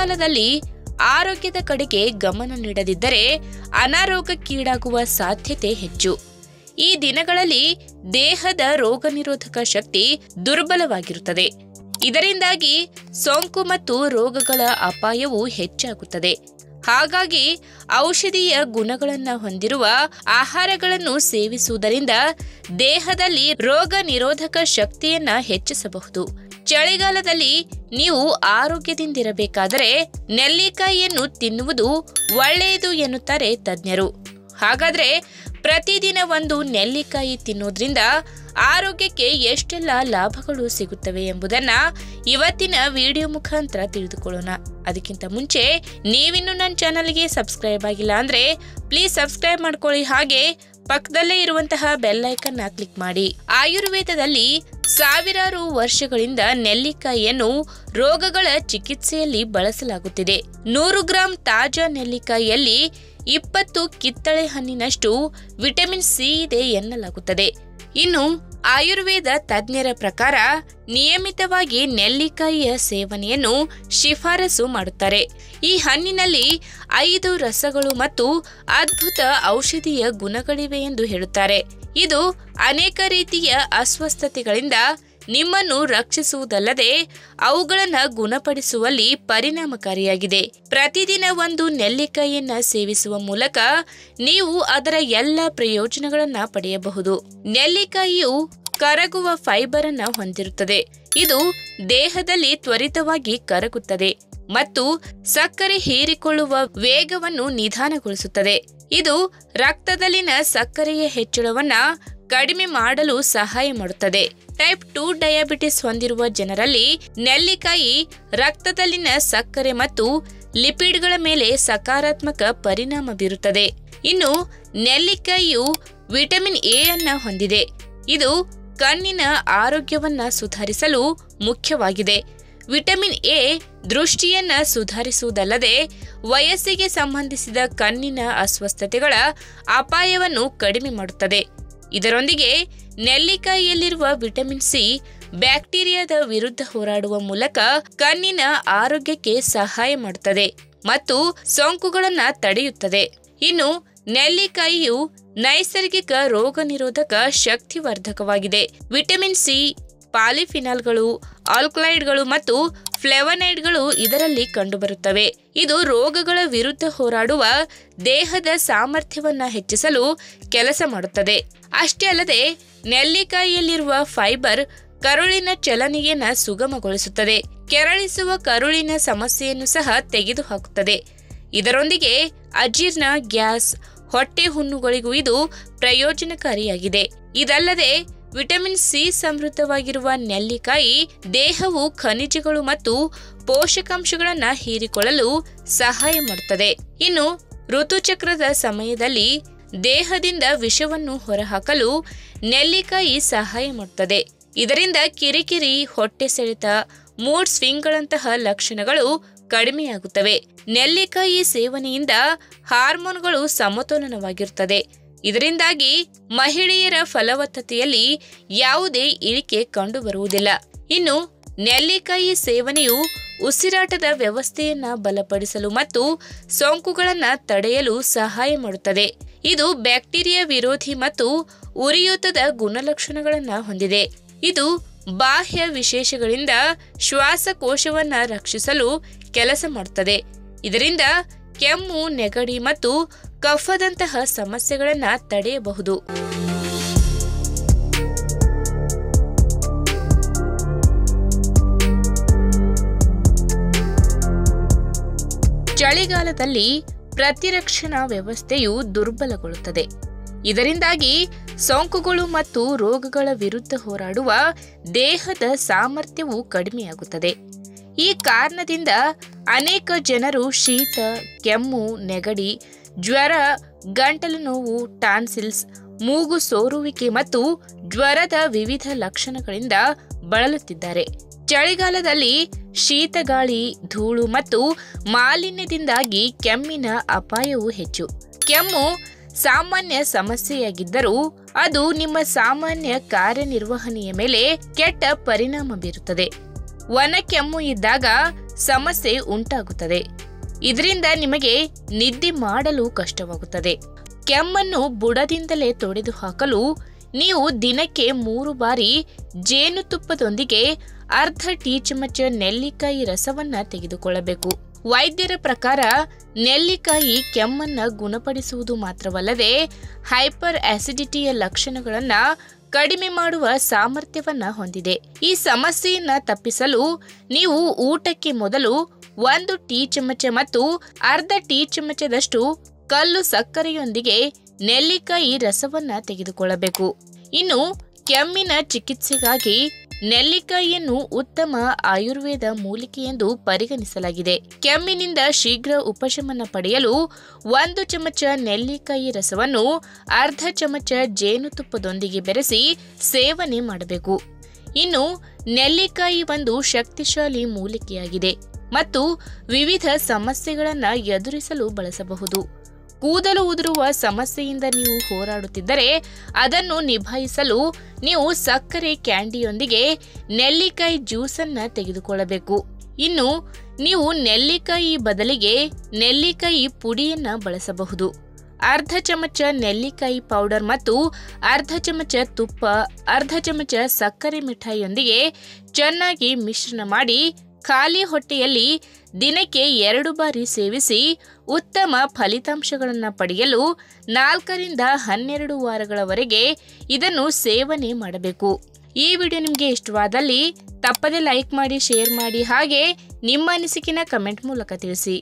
ಚಳಿಗಾಲದಲ್ಲಿ ಆರೋಗ್ಯದ ಕಡೆಗೆ ಗಮನ ನೀಡದಿದ್ದರೆ ಅನಾರೋಗ್ಯಕ್ಕೀಡಾಗುವ ಸಾಧ್ಯತೆ ಹೆಚ್ಚು. ಈ ದಿನಗಳಲ್ಲಿ ದೇಹದ ರೋಗನಿರೋಧಕ ಶಕ್ತಿ ದುರ್ಬಲವಾಗಿರುತ್ತದೆ. ಇದರಿಂದಾಗಿ ಸೋಂಕು ಮತ್ತು ರೋಗಗಳ ಅಪಾಯವು ಹೆಚ್ಚಾಗುತ್ತದೆ. ಹಾಗಾಗಿ ಔಷಧೀಯ ಗುಣಗಳನ್ನು ಹೊಂದಿರುವ ಆಹಾರಗಳನ್ನು ಸೇವಿಸುವುದರಿಂದ ದೇಹದಲ್ಲಿ ರೋಗ ನಿರೋಧಕ ಶಕ್ತಿಯನ್ನ ಹೆಚ್ಚಿಸಬಹುದು. ಚಳಿಗಾಲದಲ್ಲಿ ನೀವು ಆರೋಗ್ಯದಿಂದಿರಬೇಕಾದರೆ ನೆಲ್ಲಿಕಾಯಿಯನ್ನು ತಿನ್ನುವುದು ಒಳ್ಳೆಯದು ಎನ್ನುತ್ತಾರೆ ತಜ್ಞರು. ಹಾಗಾದ್ರೆ ಪ್ರತಿದಿನ ಒಂದು ನೆಲ್ಲಿಕಾಯಿ ತಿನ್ನೋದ್ರಿಂದ ಆರೋಗ್ಯಕ್ಕೆ ಎಷ್ಟೆಲ್ಲ ಲಾಭಗಳು ಸಿಗುತ್ತವೆ ಎಂಬುದನ್ನ ಇವತ್ತಿನ ವಿಡಿಯೋ ಮುಖಾಂತರ ತಿಳಿದುಕೊಳ್ಳೋಣ. ಅದಕ್ಕಿಂತ ಮುಂಚೆ ನೀವಿನ್ನು ನನ್ನ ಚಾನಲ್ಗೆ ಸಬ್ಸ್ಕ್ರೈಬ್ ಆಗಿಲ್ಲ ಅಂದ್ರೆ ಪ್ಲೀಸ್ ಸಬ್ಸ್ಕ್ರೈಬ್ ಮಾಡ್ಕೊಳ್ಳಿ. ಹಾಗೆ ಪಕ್ಕದಲ್ಲೇ ಇರುವಂತಹ ಬೆಲ್ ಐಕನ್ ಕ್ಲಿಕ್ ಮಾಡಿ. ಆಯುರ್ವೇದದಲ್ಲಿ ಸಾವಿರಾರು ವರ್ಷಗಳಿಂದ ನೆಲ್ಲಿಕಾಯಿಯನ್ನು ರೋಗಗಳ ಚಿಕಿತ್ಸೆಯಲ್ಲಿ ಬಳಸಲಾಗುತ್ತಿದೆ. 100 ಗ್ರಾಂ ತಾಜಾ ನೆಲ್ಲಿಕಾಯಿಯಲ್ಲಿ 20 ಕಿತ್ತಳೆ ಹಣ್ಣಿನಷ್ಟು ವಿಟಮಿನ್ ಸಿ ಇದೆ ಎನ್ನಲಾಗುತ್ತದೆ. ಇನ್ನು ಆಯುರ್ವೇದ ತಜ್ಞರ ಪ್ರಕಾರ ನಿಯಮಿತವಾಗಿ ನೆಲ್ಲಿಕಾಯಿಯ ಸೇವನೆಯನ್ನು ಶಿಫಾರಸು ಮಾಡುತ್ತಾರೆ. ಈ ಹಣ್ಣಿನಲ್ಲಿ 5 ರಸಗಳು ಮತ್ತು ಅದ್ಭುತ ಔಷಧೀಯ ಗುಣಗಳಿವೆ ಎಂದು ಹೇಳುತ್ತಾರೆ. ಇದು ಅನೇಕ ರೀತಿಯ ಅಸ್ವಸ್ಥತೆಗಳಿಂದ ನಿಮ್ಮನ್ನು ರಕ್ಷಿಸುವುದಲ್ಲದೆ ಅವುಗಳನ್ನು ಗುಣಪಡಿಸುವಲ್ಲಿ ಪರಿಣಾಮಕಾರಿಯಾಗಿದೆ. ಪ್ರತಿದಿನ ಒಂದು ನೆಲ್ಲಿಕಾಯಿಯನ್ನ ಸೇವಿಸುವ ಮೂಲಕ ನೀವು ಅದರ ಎಲ್ಲ ಪ್ರಯೋಜನಗಳನ್ನ ಪಡೆಯಬಹುದು. ನೆಲ್ಲಿಕಾಯಿಯು ಕರಗುವ ಫೈಬರ್ ಅನ್ನ ಹೊಂದಿರುತ್ತದೆ. ಇದು ದೇಹದಲ್ಲಿ ತ್ವರಿತವಾಗಿ ಕರಗುತ್ತದೆ ಮತ್ತು ಸಕ್ಕರೆ ಹೀರಿಕೊಳ್ಳುವ ವೇಗವನ್ನು ನಿಧಾನಗೊಳಿಸುತ್ತದೆ. ಇದು ರಕ್ತದಲ್ಲಿನ ಸಕ್ಕರೆಯ ಹೆಚ್ಚಳವನ್ನ ಕಡಿಮೆ ಮಾಡಲು ಸಹಾಯ ಮಾಡುತ್ತದೆ. ಟೈಪ್ 2 ಡಯಾಬಿಟಿಸ್ ಹೊಂದಿರುವ ಜನರಲ್ಲಿ ನೆಲ್ಲಿಕಾಯಿ ರಕ್ತದಲ್ಲಿನ ಸಕ್ಕರೆ ಮತ್ತು ಲಿಪಿಡ್ಗಳ ಮೇಲೆ ಸಕಾರಾತ್ಮಕ ಪರಿಣಾಮ ಬೀರುತ್ತದೆ. ಇನ್ನು ನೆಲ್ಲಿಕಾಯಿಯು ವಿಟಮಿನ್ ಎ ಅನ್ನ ಹೊಂದಿದೆ. ಇದು ಕಣ್ಣಿನ ಆರೋಗ್ಯವನ್ನ ಸುಧಾರಿಸಲು ಮುಖ್ಯವಾಗಿದೆ. ವಿಟಮಿನ್ ಎ ದೃಷ್ಟಿಯನ್ನ ಸುಧಾರಿಸುವುದಲ್ಲದೆ ವಯಸ್ಸಿಗೆ ಸಂಬಂಧಿಸಿದ ಕಣ್ಣಿನ ಅಸ್ವಸ್ಥತೆಗಳ ಅಪಾಯವನ್ನು ಕಡಿಮೆ ಮಾಡುತ್ತದೆ. ಇದರೊಂದಿಗೆ ನೆಲ್ಲಿಕಾಯಿಯಲ್ಲಿರುವ ವಿಟಮಿನ್ ಸಿ ಬ್ಯಾಕ್ಟೀರಿಯಾದ ವಿರುದ್ಧ ಹೋರಾಡುವ ಮೂಲಕ ಕಣ್ಣಿನ ಆರೋಗ್ಯಕ್ಕೆ ಸಹಾಯ ಮಾಡುತ್ತದೆ ಮತ್ತು ಸೋಂಕುಗಳನ್ನ ತಡೆಯುತ್ತದೆ. ಇನ್ನು ನೆಲ್ಲಿಕಾಯಿಯು ನೈಸರ್ಗಿಕ ರೋಗ ನಿರೋಧಕ ಶಕ್ತಿವರ್ಧಕವಾಗಿದೆ. ವಿಟಮಿನ್ ಸಿ, ಪಾಲಿಫಿನಾಲ್ಗಳು, ಆಲ್ಕಲೈಡ್ಗಳು ಮತ್ತು ಫ್ಲೇವನೈಡ್ಗಳು ಇದರಲ್ಲಿ ಕಂಡುಬರುತ್ತವೆ. ಇದು ರೋಗಗಳ ವಿರುದ್ಧ ಹೋರಾಡುವ ದೇಹದ ಸಾಮರ್ಥ್ಯವನ್ನ ಹೆಚ್ಚಿಸಲು ಕೆಲಸ ಮಾಡುತ್ತದೆ. ಅಷ್ಟೇ ಅಲ್ಲದೆ ನೆಲ್ಲಿಕಾಯಿಯಲ್ಲಿರುವ ಫೈಬರ್ ಕರುಳಿನ ಚಲನೆಯನ್ನ ಸುಗಮಗೊಳಿಸುತ್ತದೆ. ಕೆರಳಿಸುವ ಕರುಳಿನ ಸಮಸ್ಯೆಯನ್ನು ಸಹ ತೆಗೆದುಹಾಕುತ್ತದೆ. ಇದರೊಂದಿಗೆ ಅಜೀರ್ಣ, ಗ್ಯಾಸ್, ಹೊಟ್ಟೆ ಹುಣ್ಣುಗಳಿಗೂ ಇದು ಪ್ರಯೋಜನಕಾರಿಯಾಗಿದೆ. ಇದಲ್ಲದೆ ವಿಟಮಿನ್ ಸಿ ಸಮೃದ್ಧವಾಗಿರುವ ನೆಲ್ಲಿಕಾಯಿ ದೇಹವು ಖನಿಜಗಳು ಮತ್ತು ಪೋಷಕಾಂಶಗಳನ್ನು ಹೀರಿಕೊಳ್ಳಲು ಸಹಾಯ ಮಾಡುತ್ತದೆ. ಇನ್ನು ಋತುಚಕ್ರದ ಸಮಯದಲ್ಲಿ ದೇಹದಿಂದ ವಿಷವನ್ನು ಹೊರಹಾಕಲು ನೆಲ್ಲಿಕಾಯಿ ಸಹಾಯ ಮಾಡುತ್ತದೆ. ಇದರಿಂದ ಕಿರಿಕಿರಿ, ಹೊಟ್ಟೆ ಸೆಳೆತ, ಮೂಡ್ ಸ್ವಿಂಗ್ಗಳಂತಹ ಲಕ್ಷಣಗಳು ಕಡಿಮೆಯಾಗುತ್ತವೆ. ನೆಲ್ಲಿಕಾಯಿ ಸೇವನೆಯಿಂದ ಹಾರ್ಮೋನ್ಗಳು ಸಮತೋಲನವಾಗಿರುತ್ತದೆ. ಇದರಿಂದಾಗಿ ಮಹಿಳೆಯರ ಫಲವತ್ತತೆಯಲ್ಲಿ ಯಾವುದೇ ಇಳಿಕೆ ಕಂಡುಬರುವುದಿಲ್ಲ. ಇನ್ನು ನೆಲ್ಲಿಕಾಯಿ ಸೇವನೆಯು ಉಸಿರಾಟದ ವ್ಯವಸ್ಥೆಯನ್ನ ಬಲಪಡಿಸಲು ಮತ್ತು ಸೋಂಕುಗಳನ್ನು ತಡೆಯಲು ಸಹಾಯ ಮಾಡುತ್ತದೆ. ಇದು ಬ್ಯಾಕ್ಟೀರಿಯಾ ವಿರೋಧಿ ಮತ್ತು ಉರಿಯೂತದ ಗುಣಲಕ್ಷಣಗಳನ್ನು ಹೊಂದಿದೆ. ಇದು ಬಾಹ್ಯ ವಿಶೇಷಗಳಿಂದ ಶ್ವಾಸಕೋಶವನ್ನ ರಕ್ಷಿಸಲು ಕೆಲಸ ಮಾಡುತ್ತದೆ. ಇದರಿಂದ ಕೆಮ್ಮು, ನೆಗಡಿ ಮತ್ತು ಕಫದಂತಹ ಸಮಸ್ಯೆಗಳನ್ನು ತಡೆಯಬಹುದು. ಚಳಿಗಾಲದಲ್ಲಿ ಪ್ರತಿರಕ್ಷಣಾ ವ್ಯವಸ್ಥೆಯು ದುರ್ಬಲಗೊಳ್ಳುತ್ತದೆ. ಇದರಿಂದಾಗಿ ಸೋಂಕುಗಳು ಮತ್ತು ರೋಗಗಳ ವಿರುದ್ಧ ಹೋರಾಡುವ ದೇಹದ ಸಾಮರ್ಥ್ಯವು ಕಡಿಮೆಯಾಗುತ್ತದೆ. ಈ ಕಾರಣದಿಂದ ಅನೇಕ ಜನರು ಶೀತ, ಕೆಮ್ಮು, ನೆಗಡಿ, ಜ್ವರ, ಗಂಟಲು ನೋವು, ಟಾನ್ಸಿಲ್ಸ್, ಮೂಗು ಸೋರುವಿಕೆ ಮತ್ತು ಜ್ವರದ ವಿವಿಧ ಲಕ್ಷಣಗಳಿಂದ ಬಳಲುತ್ತಿದ್ದಾರೆ. ಚಳಿಗಾಲದಲ್ಲಿ ಶೀತಗಾಳಿ, ಧೂಳು ಮತ್ತು ಮಾಲಿನ್ಯದಿಂದಾಗಿ ಕೆಮ್ಮಿನ ಅಪಾಯವು ಹೆಚ್ಚು. ಕೆಮ್ಮು ಸಾಮಾನ್ಯ ಸಮಸ್ಯೆಯಾಗಿದ್ದರೂ ಅದು ನಿಮ್ಮ ಸಾಮಾನ್ಯ ಕಾರ್ಯನಿರ್ವಹಣೆಯ ಮೇಲೆ ಕೆಟ್ಟ ಪರಿಣಾಮ ಬೀರುತ್ತದೆ. ಒಣ ಕೆಮ್ಮು ಇದ್ದಾಗ ಸಮಸ್ಯೆ ಉಂಟಾಗುತ್ತದೆ. ಇದರಿಂದ ನಿಮಗೆ ನಿದ್ದೆ ಮಾಡಲು ಕಷ್ಟವಾಗುತ್ತದೆ. ಕೆಮ್ಮನ್ನು ಬುಡದಿಂದಲೇ ತೊಡೆದು ಹಾಕಲು ನೀವು ದಿನಕ್ಕೆ 3 ಬಾರಿ ಜೇನುತುಪ್ಪದೊಂದಿಗೆ ಅರ್ಧ ಟೀ ಚಮಚ ನೆಲ್ಲಿಕಾಯಿ ರಸವನ್ನ ತೆಗೆದುಕೊಳ್ಳಬೇಕು. ವೈದ್ಯರ ಪ್ರಕಾರ ನೆಲ್ಲಿಕಾಯಿ ಕೆಮ್ಮನ್ನ ಗುಣಪಡಿಸುವುದು ಮಾತ್ರವಲ್ಲದೆ ಹೈಪರ್ ಆಸಿಡಿಟಿಯ ಲಕ್ಷಣಗಳನ್ನ ಕಡಿಮೆ ಮಾಡುವ ಸಾಮರ್ಥ್ಯವನ್ನ ಹೊಂದಿದೆ. ಈ ಸಮಸ್ಯೆಯನ್ನ ತಪ್ಪಿಸಲು ನೀವು ಊಟಕ್ಕೆ ಮೊದಲು 1 ಟೀ ಚಮಚ ಮತ್ತು ಅರ್ಧ ಟೀ ಚಮಚದಷ್ಟು ಕಲ್ಲು ಸಕ್ಕರೆಯೊಂದಿಗೆ ನೆಲ್ಲಿಕಾಯಿ ರಸವನ್ನ ತೆಗೆದುಕೊಳ್ಳಬೇಕು. ಇನ್ನು ಕೆಮ್ಮಿನ ಚಿಕಿತ್ಸೆಗಾಗಿ ನೆಲ್ಲಿಕಾಯಿಯನ್ನು ಉತ್ತಮ ಆಯುರ್ವೇದ ಮೂಲಿಕೆ ಎಂದು ಪರಿಗಣಿಸಲಾಗಿದೆ. ಕೆಮ್ಮಿನಿಂದ ಶೀಘ್ರ ಉಪಶಮನ ಪಡೆಯಲು 1 ಚಮಚ ನೆಲ್ಲಿಕಾಯಿ ರಸವನ್ನು ಅರ್ಧ ಚಮಚ ಜೇನುತುಪ್ಪದೊಂದಿಗೆ ಬೆರೆಸಿ ಸೇವನೆ ಮಾಡಬೇಕು. ಇನ್ನು ನೆಲ್ಲಿಕಾಯಿ ಒಂದು ಶಕ್ತಿಶಾಲಿ ಮೂಲಿಕೆಯಾಗಿದೆ ಮತ್ತು ವಿವಿಧ ಸಮಸ್ಯೆಗಳನ್ನು ಎದುರಿಸಲು ಬಳಸಬಹುದು. ಕೂದಲು ಉದುರುವ ಸಮಸ್ಯೆಯಿಂದ ನೀವು ಹೋರಾಡುತ್ತಿದ್ದರೆ ಅದನ್ನು ನಿಭಾಯಿಸಲು ನೀವು ಸಕ್ಕರೆ ಕ್ಯಾಂಡಿಯೊಂದಿಗೆ ನೆಲ್ಲಿಕಾಯಿ ಜ್ಯೂಸನ್ನು ತೆಗೆದುಕೊಳ್ಳಬೇಕು. ಇನ್ನು ನೀವು ನೆಲ್ಲಿಕಾಯಿ ಬದಲಿಗೆ ನೆಲ್ಲಿಕಾಯಿ ಪುಡಿಯನ್ನು ಬಳಸಬಹುದು. ಅರ್ಧ ಚಮಚ ನೆಲ್ಲಿಕಾಯಿ ಪೌಡರ್ ಮತ್ತು ಅರ್ಧ ಚಮಚ ತುಪ್ಪ, ಅರ್ಧ ಚಮಚ ಸಕ್ಕರೆ ಮಿಠಾಯಿಯೊಂದಿಗೆ ಚೆನ್ನಾಗಿ ಮಿಶ್ರಣ ಮಾಡಿ ಖಾಲಿ ಹೊಟ್ಟೆಯಲ್ಲಿ ದಿನಕ್ಕೆ 2 ಬಾರಿ ಸೇವಿಸಿ ಉತ್ತಮ ಫಲಿತಾಂಶಗಳನ್ನು ಪಡೆಯಲು 4 ರಿಂದ 12 ವಾರಗಳವರೆಗೆ ಇದನ್ನು ಸೇವನೆ ಮಾಡಬೇಕು. ಈ ವಿಡಿಯೋ ನಿಮಗೆ ಇಷ್ಟವಾದಲ್ಲಿ ತಪ್ಪದೆ ಲೈಕ್ ಮಾಡಿ, ಶೇರ್ ಮಾಡಿ, ಹಾಗೆ ನಿಮ್ಮ ಅನಿಸಿಕೆನ ಕಮೆಂಟ್ ಮೂಲಕ ತಿಳಿಸಿ.